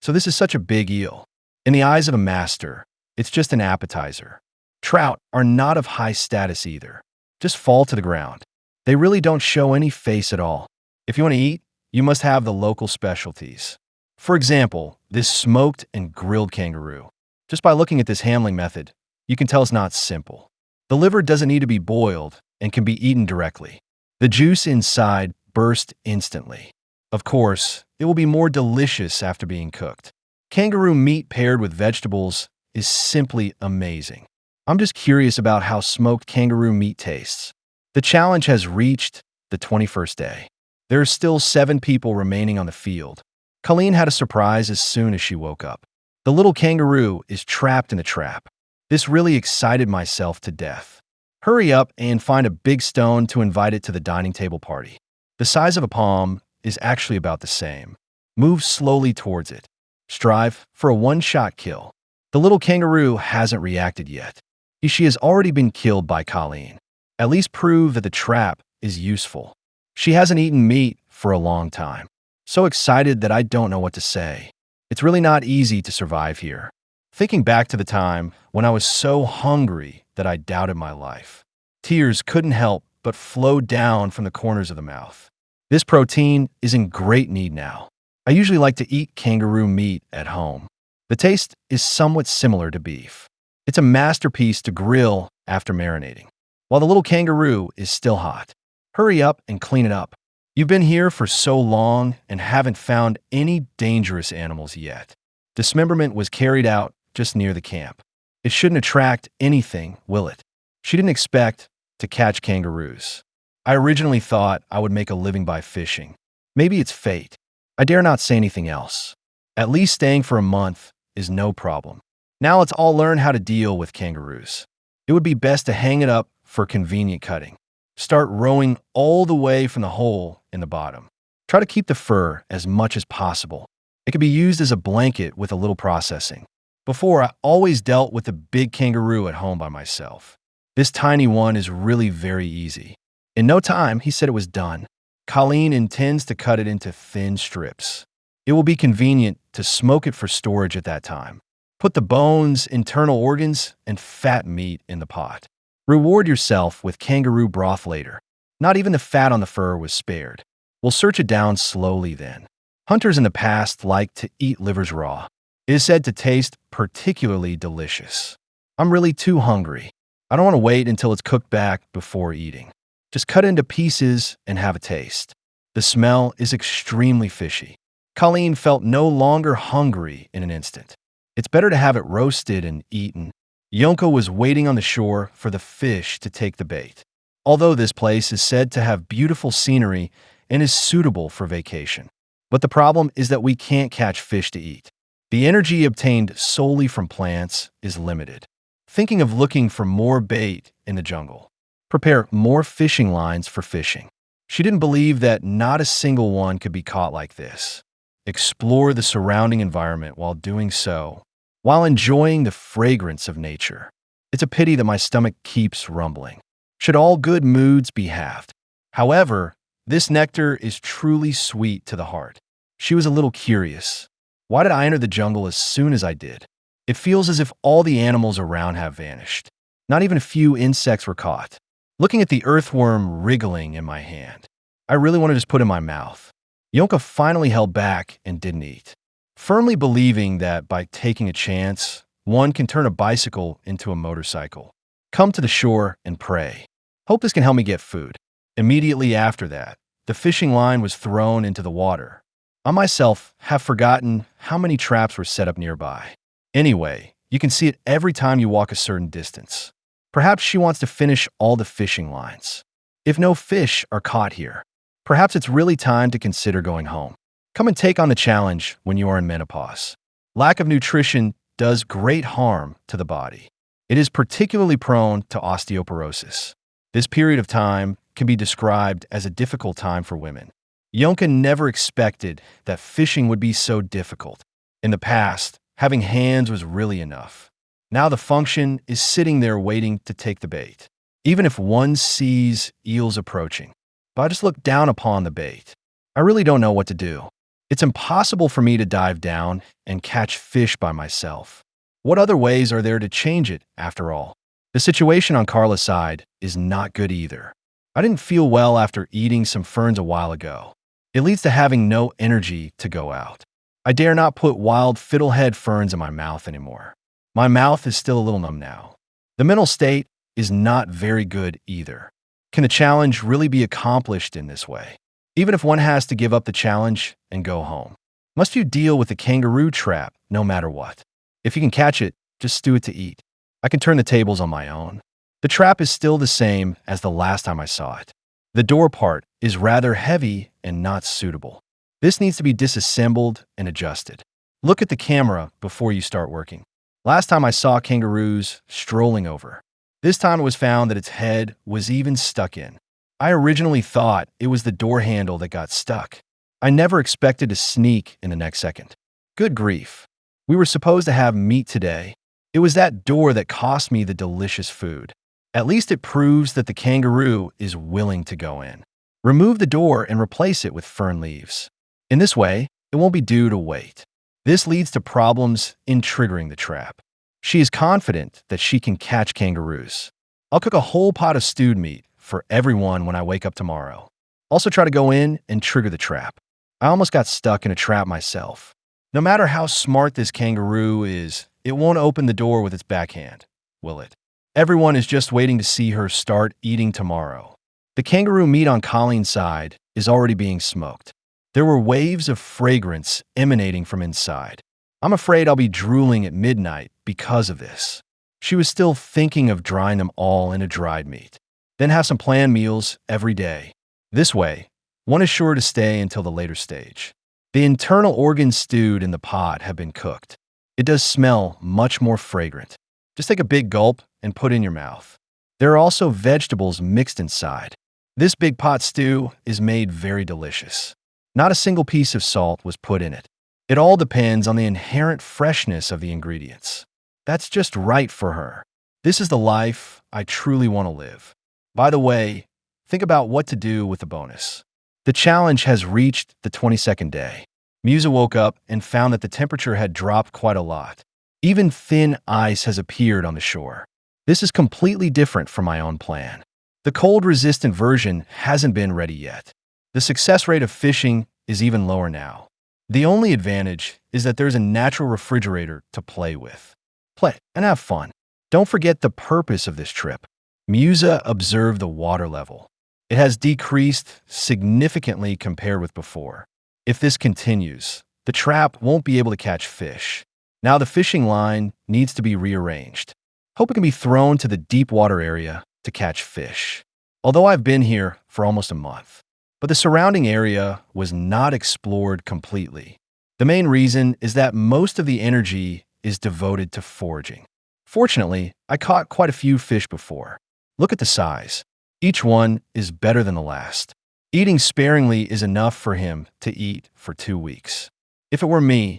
So this is such a big eel. In the eyes of a master, it's just an appetizer. Trout are not of high status either. Just fall to the ground. They really don't show any face at all. If you want to eat, you must have the local specialties. For example, this smoked and grilled kangaroo. Just by looking at this handling method, you can tell it's not simple. The liver doesn't need to be boiled and can be eaten directly. The juice inside bursts instantly. Of course, it will be more delicious after being cooked. Kangaroo meat paired with vegetables is simply amazing. I'm just curious about how smoked kangaroo meat tastes. The challenge has reached the 21st day. There are still 7 people remaining on the field. Colleen had a surprise as soon as she woke up. The little kangaroo is trapped in a trap. This really excited myself to death. Hurry up and find a big stone to invite it to the dining table party. The size of a palm is actually about the same. Move slowly towards it. Strive for a one-shot kill. The little kangaroo hasn't reacted yet. She has already been killed by Colleen. At least prove that the trap is useful. She hasn't eaten meat for a long time. So excited that I don't know what to say. It's really not easy to survive here. Thinking back to the time when I was so hungry that I doubted my life. Tears couldn't help but flow down from the corners of the mouth. This protein is in great need now. I usually like to eat kangaroo meat at home. The taste is somewhat similar to beef. It's a masterpiece to grill after marinating. While the little kangaroo is still hot. Hurry up and clean it up. You've been here for so long and haven't found any dangerous animals yet. Dismemberment was carried out just near the camp. It shouldn't attract anything, will it? She didn't expect to catch kangaroos. I originally thought I would make a living by fishing. Maybe it's fate. I dare not say anything else. At least staying for a month is no problem. Now let's all learn how to deal with kangaroos. It would be best to hang it up for convenient cutting. Start rowing all the way from the hole in the bottom. Try to keep the fur as much as possible. It can be used as a blanket with a little processing. Before, I always dealt with the big kangaroo at home by myself. This tiny one is really very easy. In no time, he said it was done. Colleen intends to cut it into thin strips. It will be convenient to smoke it for storage at that time. Put the bones, internal organs, and fat meat in the pot. Reward yourself with kangaroo broth later. Not even the fat on the fur was spared. We'll search it down slowly then. Hunters in the past liked to eat livers raw. It is said to taste particularly delicious. I'm really too hungry. I don't want to wait until it's cooked back before eating. Just cut it into pieces and have a taste. The smell is extremely fishy. Colleen felt no longer hungry in an instant. It's better to have it roasted and eaten. Yonka was waiting on the shore for the fish to take the bait. Although this place is said to have beautiful scenery and is suitable for vacation. But the problem is that we can't catch fish to eat. The energy obtained solely from plants is limited. Thinking of looking for more bait in the jungle. Prepare more fishing lines for fishing. She didn't believe that not a single one could be caught like this. Explore the surrounding environment while doing so, while enjoying the fragrance of nature. It's a pity that my stomach keeps rumbling. Should all good moods be halved? However, this nectar is truly sweet to the heart. She was a little curious. Why did I enter the jungle as soon as I did? It feels as if all the animals around have vanished. Not even a few insects were caught. Looking at the earthworm wriggling in my hand, I really wanted to just put it in my mouth. Yonka finally held back and didn't eat, firmly believing that by taking a chance, one can turn a bicycle into a motorcycle. Come to the shore and pray. Hope this can help me get food. Immediately after that, the fishing line was thrown into the water. I myself have forgotten how many traps were set up nearby. Anyway, you can see it every time you walk a certain distance. Perhaps she wants to finish all the fishing lines. If no fish are caught here, perhaps it's really time to consider going home. Come and take on the challenge when you are in menopause. Lack of nutrition does great harm to the body. It is particularly prone to osteoporosis. This period of time can be described as a difficult time for women. Yonka never expected that fishing would be so difficult. In the past, having hands was really enough. Now the function is sitting there waiting to take the bait, even if one sees eels approaching. But I just look down upon the bait. I really don't know what to do. It's impossible for me to dive down and catch fish by myself. What other ways are there to change it, after all? The situation on Carla's side is not good either. I didn't feel well after eating some ferns a while ago. It leads to having no energy to go out. I dare not put wild fiddlehead ferns in my mouth anymore. My mouth is still a little numb now. The mental state is not very good either. Can the challenge really be accomplished in this way? Even if one has to give up the challenge and go home. Must you deal with the kangaroo trap no matter what? If you can catch it, just stew it to eat. I can turn the tables on my own. The trap is still the same as the last time I saw it. The door part is rather heavy and not suitable. This needs to be disassembled and adjusted. Look at the camera before you start working. Last time I saw kangaroos strolling over. This time it was found that its head was even stuck in. I originally thought it was the door handle that got stuck. I never expected to sneak in the next second. Good grief. We were supposed to have meat today. It was that door that cost me the delicious food. At least it proves that the kangaroo is willing to go in. Remove the door and replace it with fern leaves. In this way, it won't be due to wait. This leads to problems in triggering the trap. She is confident that she can catch kangaroos. I'll cook a whole pot of stewed meat for everyone when I wake up tomorrow. Also try to go in and trigger the trap. I almost got stuck in a trap myself. No matter how smart this kangaroo is, it won't open the door with its backhand, will it? Everyone is just waiting to see her start eating tomorrow. The kangaroo meat on Colleen's side is already being smoked. There were waves of fragrance emanating from inside. I'm afraid I'll be drooling at midnight because of this. She was still thinking of drying them all in a dried meat. Then have some planned meals every day. This way, one is sure to stay until the later stage. The internal organs stewed in the pot have been cooked. It does smell much more fragrant. Just take a big gulp and put in your mouth. There are also vegetables mixed inside. This big pot stew is made very delicious. Not a single piece of salt was put in it. It all depends on the inherent freshness of the ingredients. That's just right for her. This is the life I truly want to live. By the way, think about what to do with the bonus. The challenge has reached the 22nd day. Musa woke up and found that the temperature had dropped quite a lot. Even thin ice has appeared on the shore. This is completely different from my own plan. The cold-resistant version hasn't been ready yet. The success rate of fishing is even lower now. The only advantage is that there's a natural refrigerator to play with. Play and have fun. Don't forget the purpose of this trip. Musa observed the water level. It has decreased significantly compared with before. If this continues, the trap won't be able to catch fish. Now the fishing line needs to be rearranged. Hope it can be thrown to the deep water area to catch fish. Although I've been here for almost a month, but the surrounding area was not explored completely. The main reason is that most of the energy is devoted to foraging. Fortunately, I caught quite a few fish before. Look at the size. Each one is better than the last. Eating sparingly is enough for him to eat for 2 weeks. If it were me,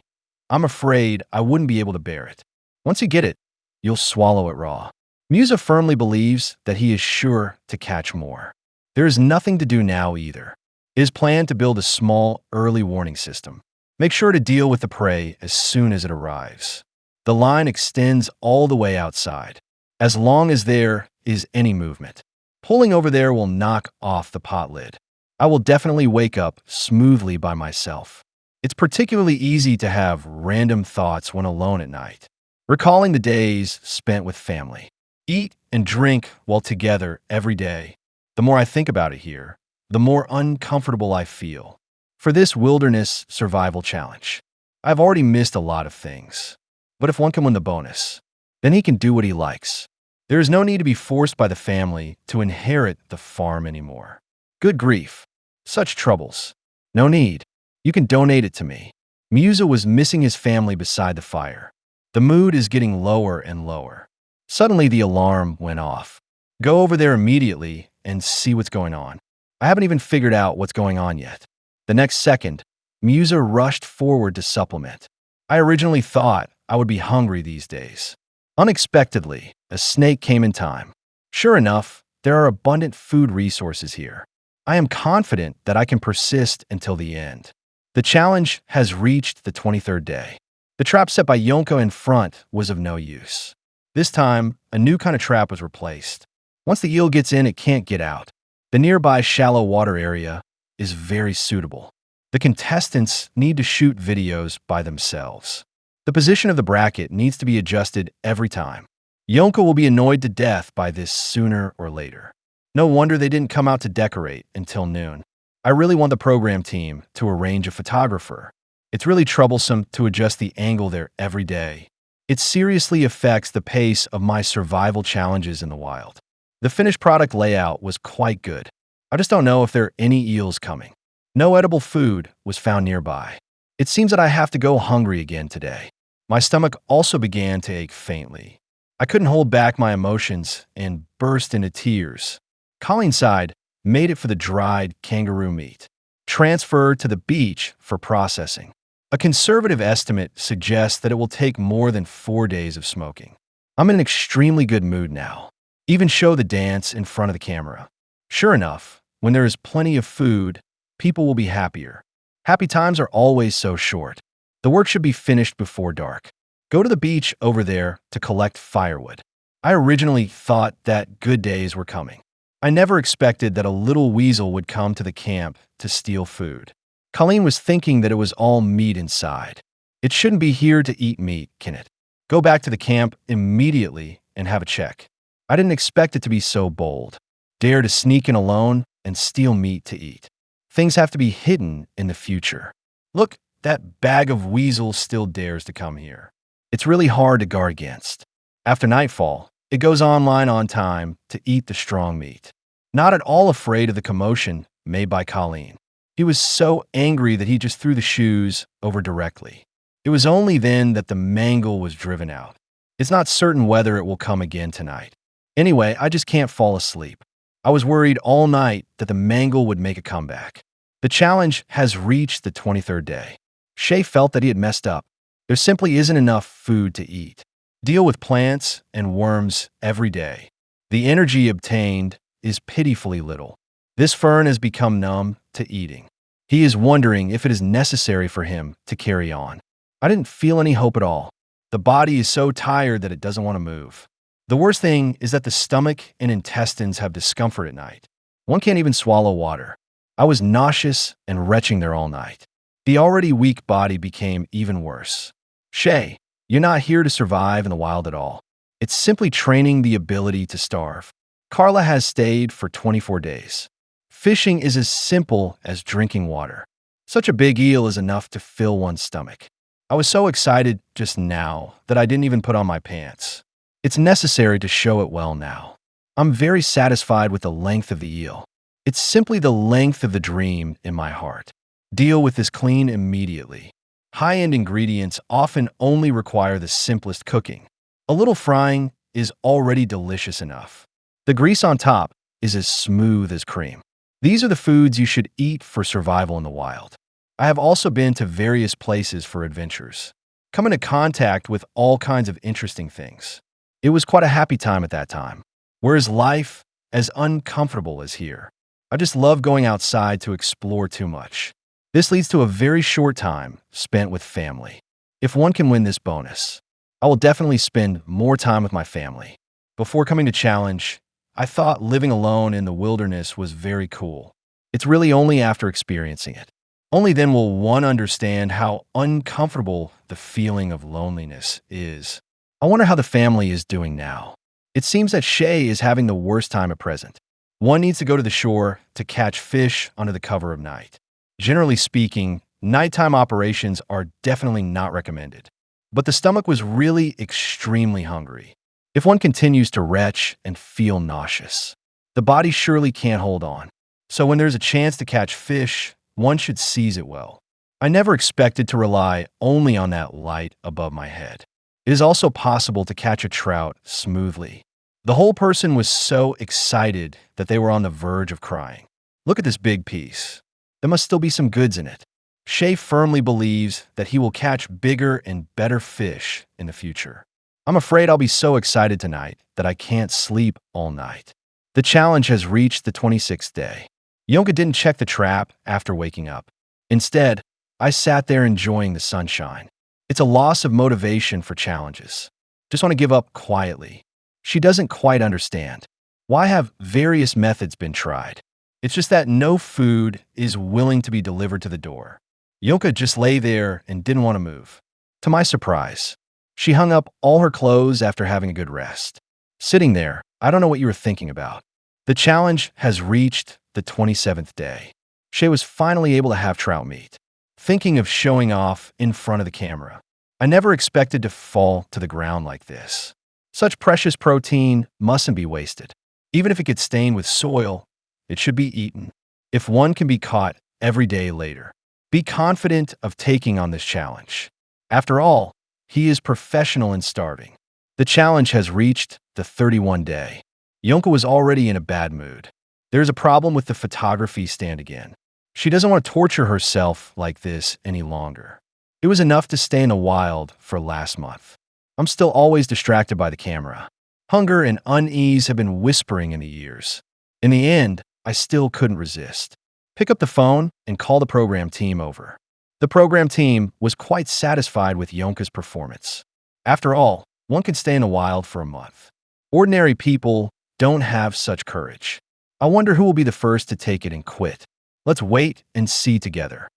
I'm afraid I wouldn't be able to bear it. Once you get it, you'll swallow it raw. Musa firmly believes that he is sure to catch more. There is nothing to do now either. It is planned to build a small early warning system. Make sure to deal with the prey as soon as it arrives. The line extends all the way outside, as long as there is any movement. Pulling over there will knock off the pot lid. I will definitely wake up smoothly by myself. It's particularly easy to have random thoughts when alone at night, recalling the days spent with family. Eat and drink while together every day. The more I think about it here, the more uncomfortable I feel. For this wilderness survival challenge, I've already missed a lot of things. But if one can win the bonus, then he can do what he likes. There is no need to be forced by the family to inherit the farm anymore. Good grief. Such troubles. No need. You can donate it to me. Musa was missing his family beside the fire. The mood is getting lower and lower. Suddenly the alarm went off. Go over there immediately and see what's going on. I haven't even figured out what's going on yet. The next second, Musa rushed forward to supplement. I originally thought I would be hungry these days. Unexpectedly, a snake came in time. Sure enough, there are abundant food resources here. I am confident that I can persist until the end. The challenge has reached the 23rd day. The trap set by Yonka in front was of no use. This time, a new kind of trap was replaced. Once the eel gets in, it can't get out. The nearby shallow water area is very suitable. The contestants need to shoot videos by themselves. The position of the bracket needs to be adjusted every time. Yonka will be annoyed to death by this sooner or later. No wonder they didn't come out to decorate until noon. I really want the program team to arrange a photographer. It's really troublesome to adjust the angle there every day. It seriously affects the pace of my survival challenges in the wild. The finished product layout was quite good. I just don't know if there are any eels coming. No edible food was found nearby. It seems that I have to go hungry again today. My stomach also began to ache faintly. I couldn't hold back my emotions and burst into tears. Colleen's side made it for the dried kangaroo meat, transferred to the beach for processing. A conservative estimate suggests that it will take more than 4 days of smoking. I'm in an extremely good mood now. Even show the dance in front of the camera. Sure enough, when there is plenty of food, people will be happier. Happy times are always so short. The work should be finished before dark. Go to the beach over there to collect firewood. I originally thought that good days were coming. I never expected that a little weasel would come to the camp to steal food. Colleen was thinking that it was all meat inside. It shouldn't be here to eat meat, can it? Go back to the camp immediately and have a check. I didn't expect it to be so bold. Dare to sneak in alone and steal meat to eat. Things have to be hidden in the future. Look, that bag of weasels still dares to come here. It's really hard to guard against. After nightfall, it goes online on time to eat the strong meat. Not at all afraid of the commotion made by Colleen. He was so angry that he just threw the shoes over directly. It was only then that the mangle was driven out. It's not certain whether it will come again tonight. Anyway, I just can't fall asleep. I was worried all night that the mangle would make a comeback. The challenge has reached the 23rd day. Shay felt that he had messed up. There simply isn't enough food to eat. Deal with plants and worms every day. The energy obtained is pitifully little. This fern has become numb to eating. He is wondering if it is necessary for him to carry on. I didn't feel any hope at all. The body is so tired that it doesn't want to move. The worst thing is that the stomach and intestines have discomfort at night. One can't even swallow water. I was nauseous and retching there all night. The already weak body became even worse. Shay, you're not here to survive in the wild at all. It's simply training the ability to starve. Carla has stayed for 24 days. Fishing is as simple as drinking water. Such a big eel is enough to fill one's stomach. I was so excited just now that I didn't even put on my pants. It's necessary to show it well now. I'm very satisfied with the length of the eel. It's simply the length of the dream in my heart. Deal with this clean immediately. High-end ingredients often only require the simplest cooking. A little frying is already delicious enough. The grease on top is as smooth as cream. These are the foods you should eat for survival in the wild. I have also been to various places for adventures. Come into contact with all kinds of interesting things. It was quite a happy time at that time. Whereas life as uncomfortable as here. I just love going outside to explore too much. This leads to a very short time spent with family. If one can win this bonus, I will definitely spend more time with my family. Before coming to challenge, I thought living alone in the wilderness was very cool. It's really only after experiencing it. Only then will one understand how uncomfortable the feeling of loneliness is. I wonder how the family is doing now. It seems that Shay is having the worst time at present. One needs to go to the shore to catch fish under the cover of night. Generally speaking, nighttime operations are definitely not recommended. But the stomach was really extremely hungry. If one continues to retch and feel nauseous, the body surely can't hold on. So when there's a chance to catch fish, one should seize it well. I never expected to rely only on that light above my head. It is also possible to catch a trout smoothly. The whole person was so excited that they were on the verge of crying. Look at this big piece. There must still be some goods in it. Shay firmly believes that he will catch bigger and better fish in the future. I'm afraid I'll be so excited tonight that I can't sleep all night. The challenge has reached the 26th day. Yonka didn't check the trap after waking up. Instead, I sat there enjoying the sunshine. It's a loss of motivation for challenges. Just want to give up quietly. She doesn't quite understand. Why have various methods been tried? It's just that no food is willing to be delivered to the door. Yonka just lay there and didn't want to move. To my surprise, she hung up all her clothes after having a good rest. Sitting there, I don't know what you were thinking about. The challenge has reached the 27th day. Shay was finally able to have trout meat. Thinking of showing off in front of the camera. I never expected to fall to the ground like this. Such precious protein mustn't be wasted. Even if it gets stained with soil, it should be eaten. If one can be caught every day later, be confident of taking on this challenge. After all, he is professional in starving. The challenge has reached the 31 day. Yonka was already in a bad mood. There's a problem with the photography stand again. She doesn't want to torture herself like this any longer. It was enough to stay in the wild for last month. I'm still always distracted by the camera. Hunger and unease have been whispering in the ears. In the end, I still couldn't resist. Pick up the phone and call the program team over. The program team was quite satisfied with Yonka's performance. After all, one can stay in the wild for a month. Ordinary people don't have such courage. I wonder who will be the first to take it and quit. Let's wait and see together.